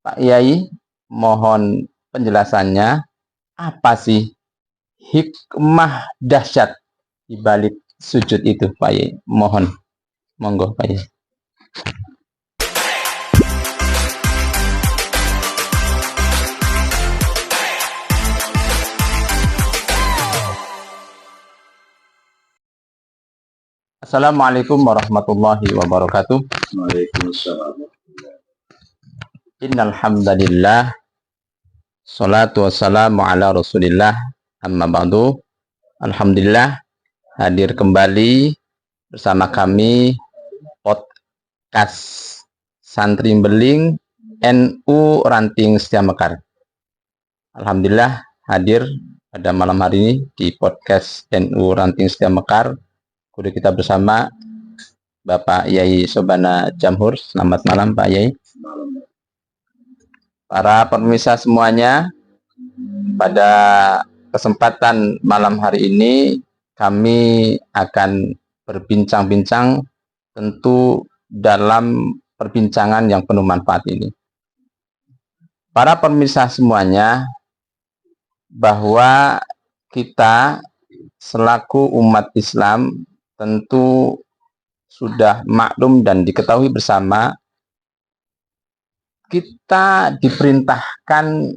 Pak Yai, mohon penjelasannya, apa sih hikmah dahsyat di balik sujud itu, Pak Yai? Mohon, monggo Pak Yai. Assalamualaikum warahmatullahi wabarakatuh. Waalaikumsalam. Innal hamdalillah, sholatu wassalamu ala Rasulillah, amma ba'du. Alhamdulillah hadir kembali bersama kami podcast Santri Beling NU Ranting Setia Mekar. Alhamdulillah hadir pada malam hari ini di podcast NU Ranting Setia Mekar. Kudu kita bersama Bapak Yai Sobana Jamhur. Selamat malam Pak Yai. Para pemirsa semuanya, pada kesempatan malam hari ini kami akan berbincang-bincang tentu dalam perbincangan yang penuh manfaat ini. Para pemirsa semuanya, bahwa kita selaku umat Islam tentu sudah maklum dan diketahui bersama, kita diperintahkan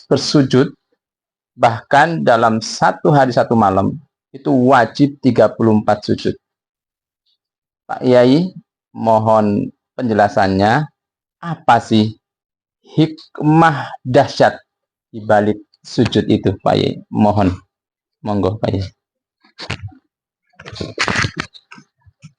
bersujud, bahkan dalam satu hari satu malam itu wajib 34 sujud. Pak Yai, mohon penjelasannya, apa sih hikmah dahsyat di balik sujud itu, Pak Yai? Mohon, monggo Pak Yai.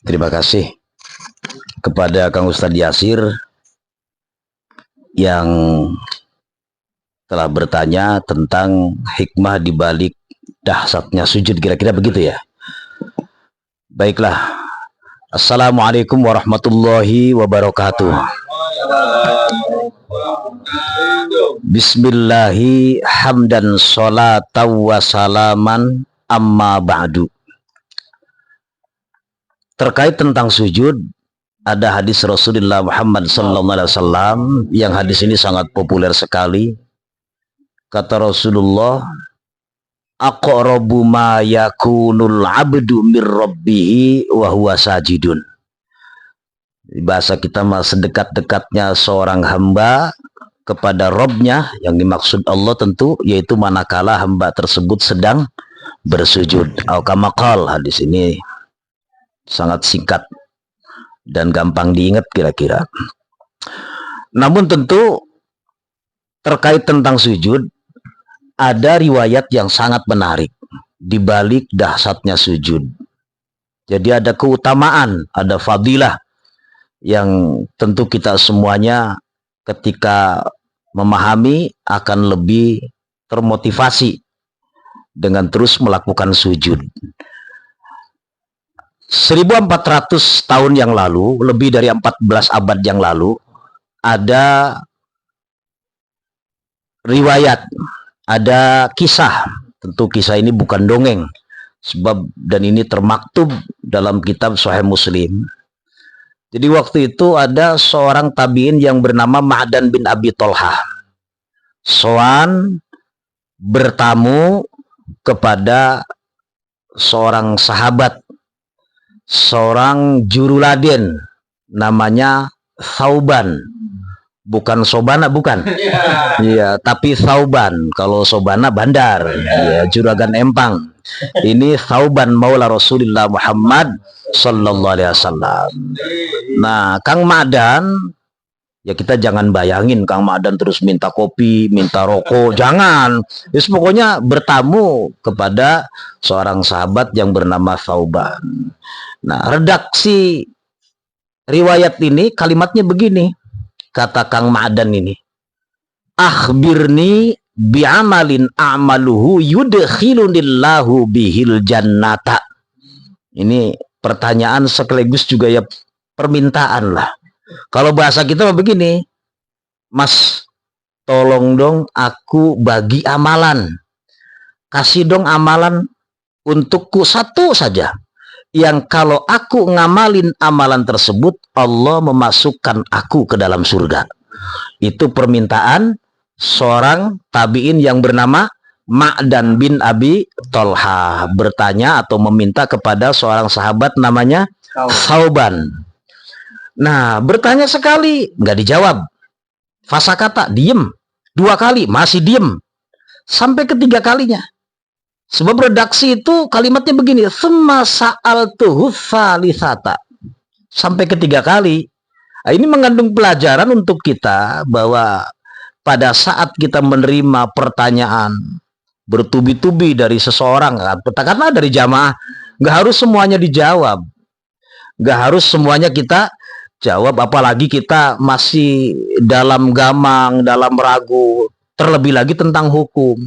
Terima kasih kepada Kang Ustadz Yasir yang telah bertanya tentang hikmah di balik dahsyatnya sujud, kira-kira begitu ya. Baiklah. Assalamualaikum warahmatullahi wabarakatuh. Bismillahi hamdan sholatan wa salaman amma ba'du. Terkait tentang sujud, ada hadis Rasulullah Muhammad SAW yang hadis ini sangat populer sekali. Kata Rasulullah, aqrabu ma yakunul abdu mir rabbihi wa huwa sajidun. Di bahasa kita mah sedekat-dekatnya seorang hamba kepada Robnya, yang dimaksud Allah tentu yaitu manakala hamba tersebut sedang bersujud. Al-Kamakal, hadis ini sangat singkat dan gampang diingat kira-kira. Namun tentu terkait tentang sujud, ada riwayat yang sangat menarik di balik dahsyatnya sujud. Jadi ada keutamaan, ada fadilah yang tentu kita semuanya ketika memahami akan lebih termotivasi dengan terus melakukan sujud. 1400 tahun yang lalu, lebih dari 14 abad yang lalu, ada riwayat, ada kisah. Tentu kisah ini bukan dongeng, sebab dan ini termaktub dalam kitab Sahih Muslim. Jadi waktu itu ada seorang tabi'in yang bernama Ma'dan bin Abi Tolhah. Soan bertamu kepada seorang sahabat, seorang juruladen namanya Thauban, bukan Sobana, bukan. Iya, tapi Thauban. Kalau Sobana bandar, ya, juragan empang. Ini Thauban maula Rasulullah Muhammad sallallahu alaihi wasallam. Nah, Kang Ma'dan, ya kita jangan bayangin Kang Ma'dan terus minta kopi, minta rokok, jangan. Terus pokoknya bertamu kepada seorang sahabat yang bernama Thauban. Nah, redaksi riwayat ini kalimatnya begini, kata Kang Ma'dan ini, akhbirni bi'amalin a'maluhu yudkhilunillahu bihil jannata. Ini pertanyaan sekaligus juga ya permintaan lah. Kalau bahasa kita begini, Mas, tolong dong aku bagi amalan, kasih dong amalan untukku satu saja, yang kalau aku ngamalin amalan tersebut Allah memasukkan aku ke dalam surga. Itu permintaan seorang tabi'in yang bernama Ma'dan bin Abi Tolha, bertanya atau meminta kepada seorang sahabat namanya Sauban. Nah, bertanya sekali, nggak dijawab. Fasakata, diem. 2 kali, masih diem. Sampai ketiga kalinya. Sebab redaksi itu kalimatnya begini, summa sa'altuhu salisata. Sampai ketiga kali. Nah, ini mengandung pelajaran untuk kita bahwa pada saat kita menerima pertanyaan bertubi-tubi dari seseorang, katakanlah dari jamaah, nggak harus semuanya dijawab, nggak harus semuanya kita jawab, apalagi kita masih dalam gamang, dalam ragu, terlebih lagi tentang hukum.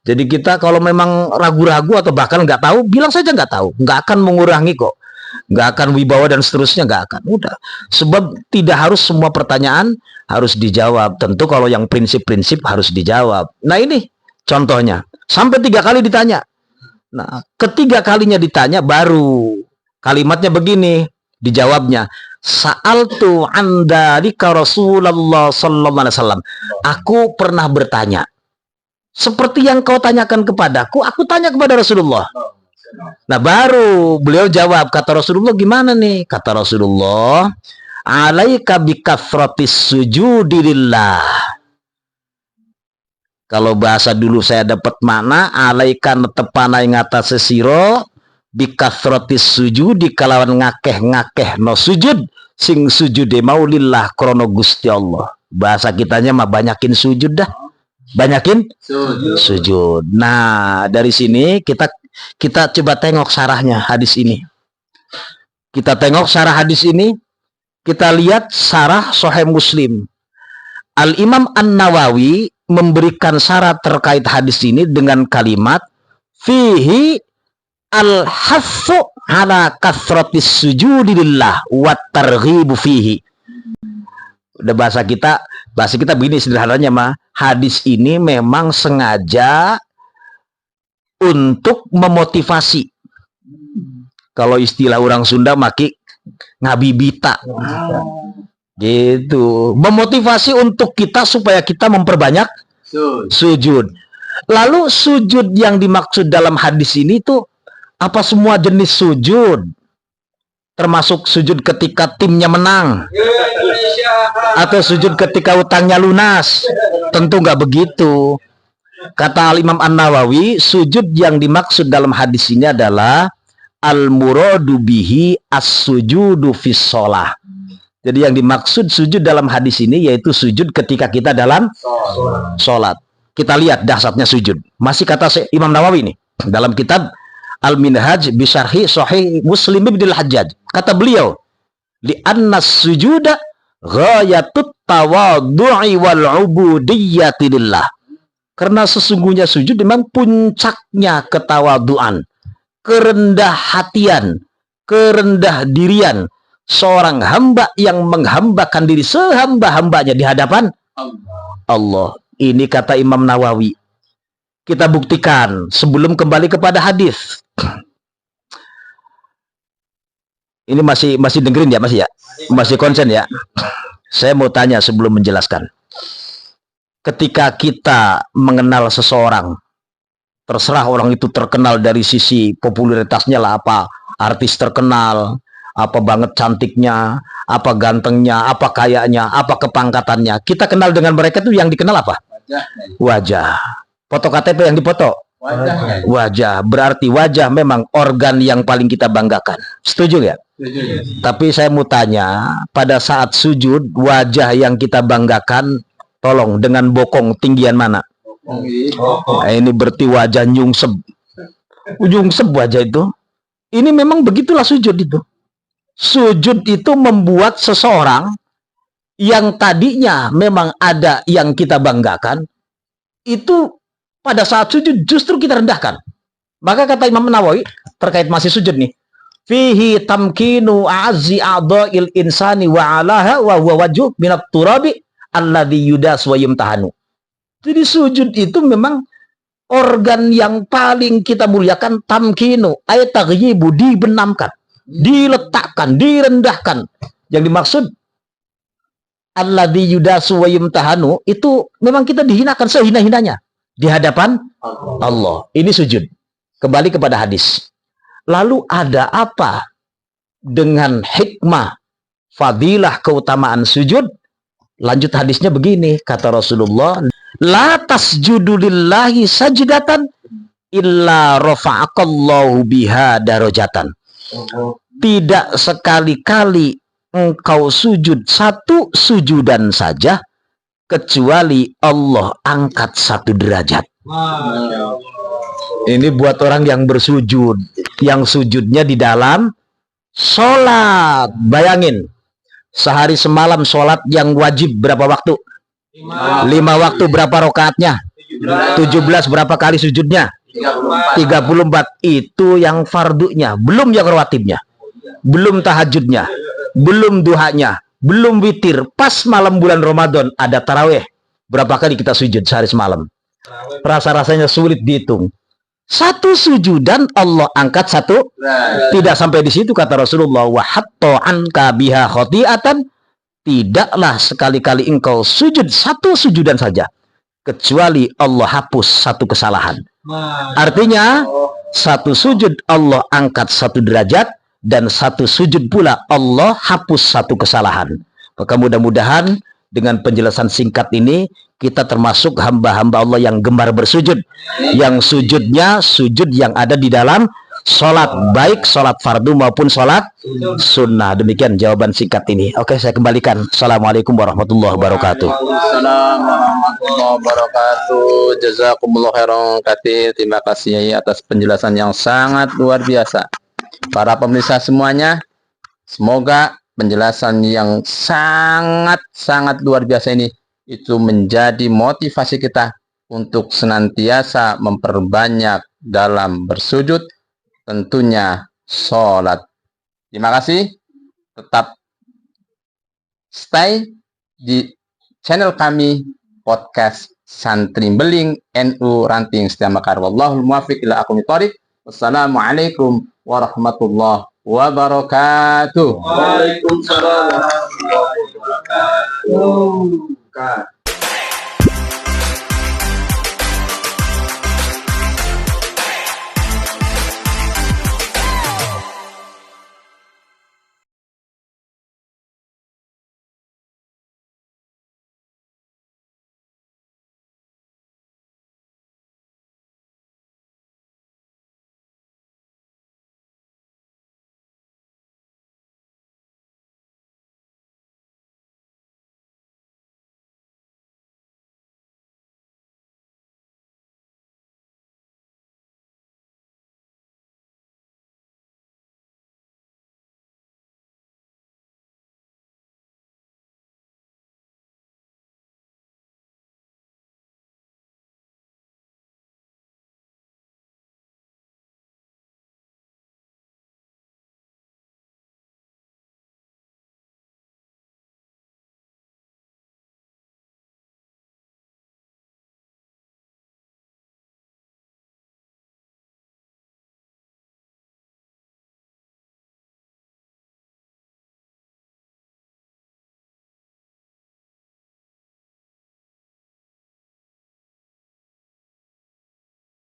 Jadi kita kalau memang ragu-ragu atau bahkan nggak tahu, bilang saja nggak tahu, nggak akan mengurangi kok, nggak akan wibawa dan seterusnya, nggak akan. Udah, sebab tidak harus semua pertanyaan harus dijawab. Tentu kalau yang prinsip-prinsip harus dijawab. Nah ini contohnya, sampai 3 kali ditanya. Nah, ketiga kalinya ditanya baru kalimatnya begini, dijawabnya, sa'altu andalika Rasulullah sallallahu alaihi wasallam. Aku pernah bertanya seperti yang kau tanyakan kepadaku, aku tanya kepada Rasulullah. Nah, baru beliau jawab. Kata Rasulullah, gimana nih? Kata Rasulullah, alaika bikathratis sujudi lillah. Kalau bahasa dulu saya dapat makna, alaika netepana ing atase sira bikathratis sujudi, kalawan ngakeh-ngakeh no sujud, sing sujude mau lillah krana Gusti Allah. Bahasa kitanya mah banyakin sujud dah. Banyakin sujud. Nah, dari sini kita coba tengok sarahnya hadis ini. Kita tengok sarah hadis ini. Kita lihat sarah Sahih Muslim. Al-Imam An-Nawawi memberikan syarat terkait hadis ini dengan kalimat fihi al-hassu ala kathratis sujudi lillah wa targhibu fihi. Udah bahasa kita begini sederhananya mah, hadis ini memang sengaja untuk memotivasi. Kalau istilah orang Sunda maki ngabibita. Gitu. Memotivasi untuk kita supaya kita memperbanyak sujud. Lalu sujud yang dimaksud dalam hadis ini tuh apa semua jenis sujud? Termasuk sujud ketika timnya menang atau sujud ketika utangnya lunas? Tentu nggak begitu. Kata Al-Imam An-Nawawi, sujud yang dimaksud dalam hadis ini adalah al-muradu bihi as-sujudu fis shalah. Jadi yang dimaksud sujud dalam hadis ini yaitu sujud ketika kita dalam sholat. Kita lihat dahsyatnya sujud. Masih kata Imam Nawawi ini dalam kitab Al-Minhaj bi Syarhi Sahih Muslim bin Al-Hajjaj. Kata beliau, li anna sujuda ghayatut tawadhu'i wal 'ubudiyyati lillah. Karena sesungguhnya sujud memang puncaknya ketawaduan, kerendah hatian, kerendah dirian seorang hamba yang menghambakan diri sehamba-hambanya di hadapan Allah. Ini kata Imam Nawawi. Kita buktikan sebelum kembali kepada hadis. Ini masih dengerin ya, masih konsen ya. Saya mau tanya sebelum menjelaskan. Ketika kita mengenal seseorang, terserah orang itu terkenal dari sisi popularitasnya lah, apa artis terkenal, apa banget cantiknya, apa gantengnya, apa kayanya, apa kepangkatannya. Kita kenal dengan mereka tuh yang dikenal apa? Wajah. Foto KTP yang dipoto? Wajah. Berarti wajah memang organ yang paling kita banggakan. Setuju ya? Tapi saya mau tanya, pada saat sujud, wajah yang kita banggakan, tolong dengan bokong tinggian mana? Nah, ini berarti wajah nyungsep. Nyungsep wajah itu. Ini memang begitulah sujud itu. Sujud itu membuat seseorang yang tadinya memang ada yang kita banggakan, itu pada saat sujud justru kita rendahkan. Maka kata Imam Nawawi terkait masih sujud nih, fihi tamkinu a'azzi a'dha'il insani wa 'alaha wa huwa wajhu minat turabi alladhi yudas wa yumtahanu. Jadi sujud itu memang organ yang paling kita muliakan, tamkinu ayat taghyibu, dibenamkan, diletakkan, direndahkan. Yang dimaksud alladzi yudasu wa yumtahanu, itu memang kita dihinakan sehina-hinanya di hadapan Allah. Ini sujud. Kembali kepada hadis. Lalu ada apa dengan hikmah, fadilah, keutamaan sujud? Lanjut hadisnya begini, kata Rasulullah, la tasjudu lillahi sajdatan illa rafa'akallahu biha darajatan. Tidak sekali-kali engkau sujud satu sujudan saja kecuali Allah angkat satu derajat. Ini buat orang yang bersujud, yang sujudnya di dalam sholat. Bayangin, sehari semalam sholat yang wajib berapa waktu? 5 waktu. Berapa rakaatnya? 17. Berapa kali sujudnya? 34. Itu yang fardunya, belum yang rawatibnya, belum tahajudnya, belum duhanya, belum witir. Pas malam bulan Ramadan ada taraweh. Berapa kali kita sujud sehari semalam? Rasa-rasanya sulit dihitung. Satu sujudan Allah angkat satu. Tidak sampai di situ, kata Rasulullah, wa hatta anka biha khotiatan. Tidaklah sekali-kali engkau sujud satu sujudan saja kecuali Allah hapus satu kesalahan. Artinya satu sujud Allah angkat satu derajat, dan satu sujud pula Allah hapus satu kesalahan. Maka mudah-mudahan dengan penjelasan singkat ini kita termasuk hamba-hamba Allah yang gemar bersujud, yang sujudnya sujud yang ada di dalam sholat, baik sholat fardu maupun sholat sunnah. Demikian jawaban singkat ini. Oke, saya kembalikan. Assalamualaikum warahmatullahi wabarakatuh. Assalamualaikum warahmatullahi wabarakatuh. Jazakumullah khairan katsir. Terima kasih Yai atas penjelasan yang sangat luar biasa. Para pemirsa semuanya, semoga penjelasan yang sangat luar biasa ini itu menjadi motivasi kita untuk senantiasa memperbanyak dalam bersujud, tentunya sholat. Terima kasih. Tetap stay di channel kami, podcast Santri Beling NU Ranting Setia Mekar. Wallahul muwaffiq ila aqwamit thoriq. Wassalamualaikum warahmatullahi wabarakatuh. Waalaikumsalam warahmatullahi wabarakatuh.